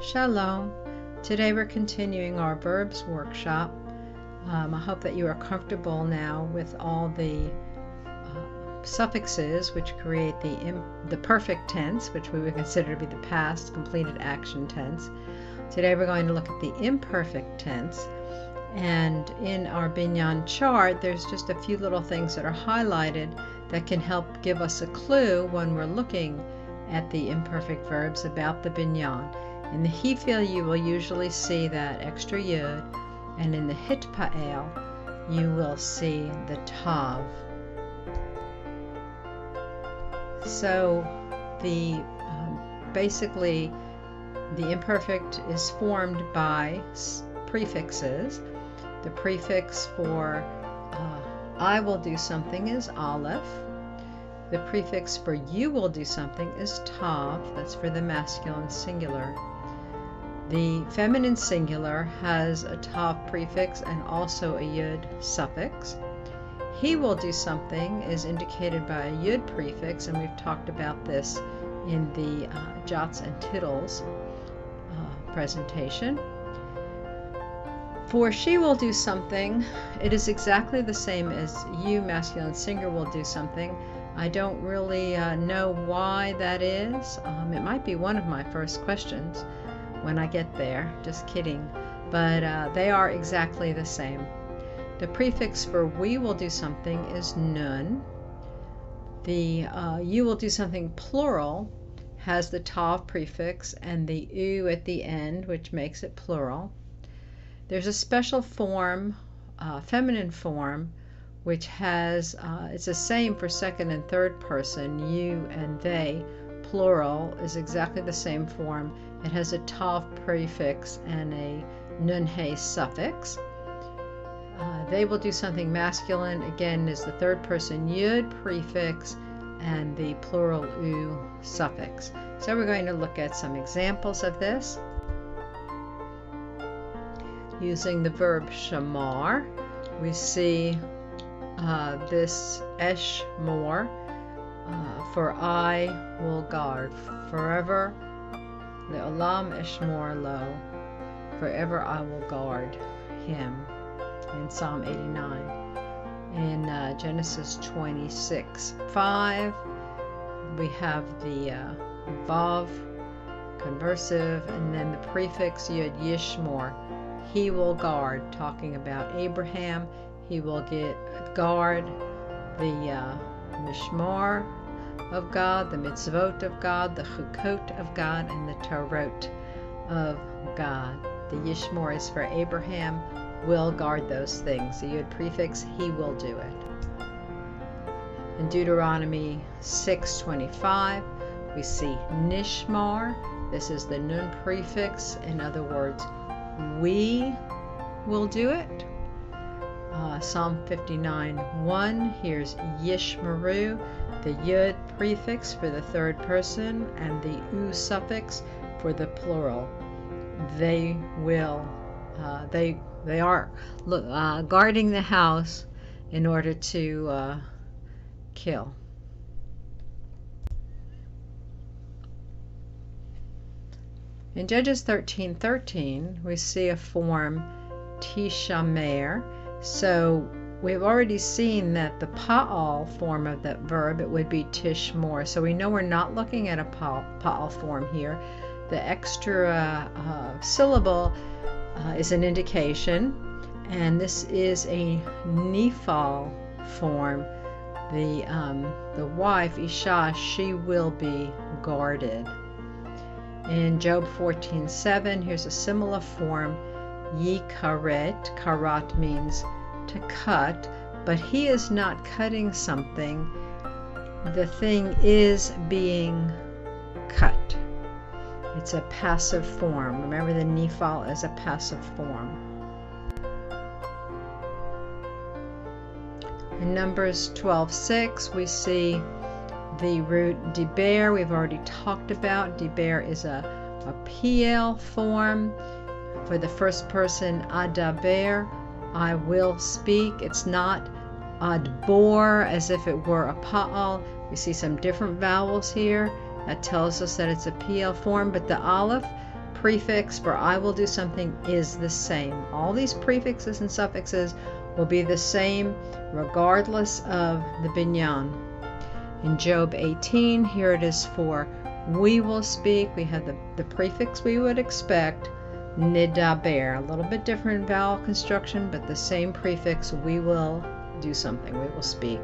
Shalom. Today we're continuing our verbs workshop. I hope that you are comfortable now with all the suffixes which create the perfect tense, which we would consider to be the past completed action tense. Today we're going to look at the imperfect tense, and in our binyan chart there's just a few little things that are highlighted that can help give us a clue when we're looking at the imperfect verbs about the binyan. In the Hifil you will usually see that extra yud, and in the Hitpa'el you will see the tav. So basically the imperfect is formed by prefixes. The prefix for I will do something is aleph. The prefix for you will do something is tav. That's for the masculine singular. The feminine singular has a tav prefix and also a yud suffix. He will do something is indicated by a yud prefix, and we've talked about this in the jots and tittles presentation. For she will do something, it is exactly the same as you, masculine singular, will do something. I don't really know why that is. It might be one of my first questions when I get there, just kidding, but they are exactly the same. The prefix for we will do something is nun. The you will do something plural has the tav prefix and the u at the end, which makes it plural. There's a special form, feminine form, which has, it's the same for second and third person, you and they, plural is exactly the same form. It has a tav prefix and a nun-he suffix. They will do something masculine, again, is the third person yud prefix and the plural u suffix. So we're going to look at some examples of this. Using the verb shamar, we see this eshmor, for I will guard, forever, le'olam eshmor lo, forever I will guard him, in Psalm 89. In Genesis 26:5, we have the vav conversive, and then the prefix yud yishmor, he will guard, talking about Abraham. He will guard the mishmar of God, the mitzvot of God, the chukot of God, and the torot of God. The yishmor is for Abraham, will guard those things. The yud prefix, he will do it. In Deuteronomy 6:25, we see nishmar. This is the nun prefix. In other words, we will do it. Psalm 59:1, here's yishmeru, the yud prefix for the third person and the u suffix for the plural. They will, they are guarding the house in order to kill. In Judges 13:13, we see a form tishamer. So we've already seen that the pa'al form of that verb, it would be tishmor. So we know we're not looking at a pa'al form here. The extra syllable is an indication, and this is a nifal form. The wife, Isha, she will be guarded. In Job 14:7, here's a similar form, yikaret. Karat means to cut, but he is not cutting something. The thing is being cut. It's a passive form. Remember, the nifal is a passive form. In Numbers 12:6, we see the root diber. We've already talked about. Diber is a PL form. For the first person, adaber, I will speak. It's not adbor, as if it were a pa'al. We see some different vowels here. That tells us that it's a PL form, but the aleph prefix for I will do something is the same. All these prefixes and suffixes will be the same regardless of the binyan. In Job 18, here it is for we will speak. We have the prefix we would expect, nidaber, a little bit different vowel construction, but the same prefix, we will do something, we will speak.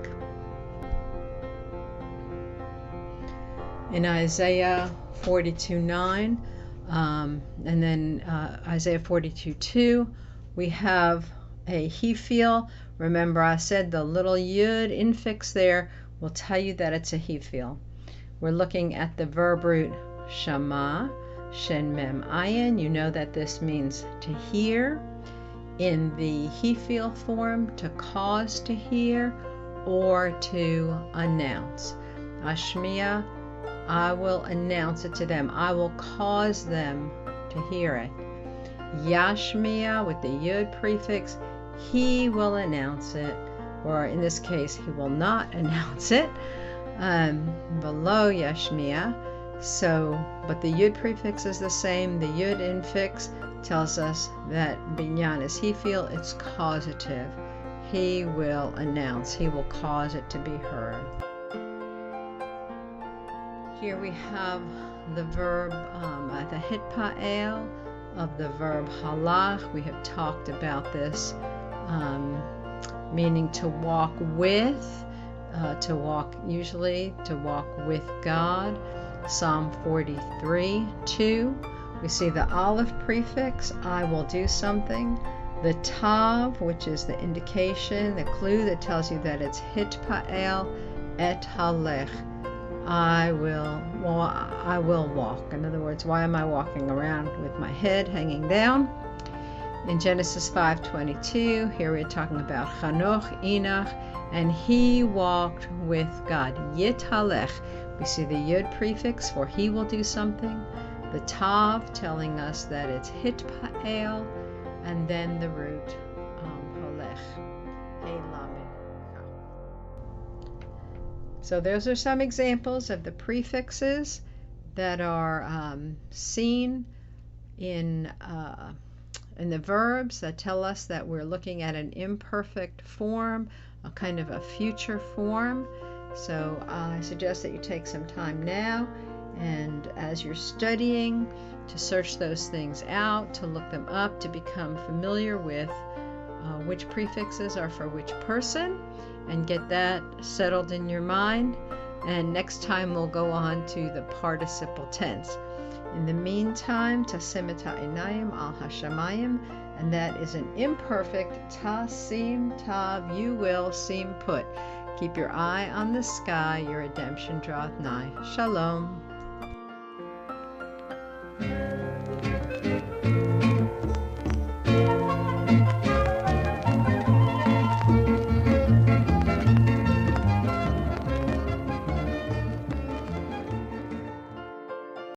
In Isaiah 42:9, and then Isaiah 42:2, we have a he-feel. Remember I said the little yud infix there will tell you that it's a he-feel. We're looking at the verb root shama, shen mem ayin. You know that this means to hear. In the he-feel form, to cause to hear or to announce. Ashmiya, I will announce it to them. I will cause them to hear it. Yashmiya, with the yud prefix, he will announce it, or in this case, he will not announce it. Below Yashmiya. So, but the yud prefix is the same. The yud infix tells us that binyan is he-feel, it's causative. He will announce, he will cause it to be heard. Here we have the verb, the hitpa'el of the verb halach. We have talked about this, meaning to walk with, usually to walk with God. Psalm 43:2. We see the aleph prefix, I will do something. The tav, which is the indication, the clue that tells you that it's hitpa'el et halech. I will walk. In other words, why am I walking around with my head hanging down? In Genesis 5:22, here we're talking about Chanoch, Enoch, and he walked with God. Yithalech. We see the yud prefix for he will do something. The tav telling us that it's hitpa'el, and then the root holech. So those are some examples of the prefixes that are seen in the verbs that tell us that we're looking at an imperfect form, a kind of a future form. So I suggest that you take some time now, and as you're studying, to search those things out, to look them up, to become familiar with which prefixes are for which person, and get that settled in your mind. And next time we'll go on to the participle tense. In the meantime, tasim et ha'inayim al hashamayim, and that is an imperfect tasim tav, you will seem put. Keep your eye on the sky, your redemption draweth nigh. Shalom.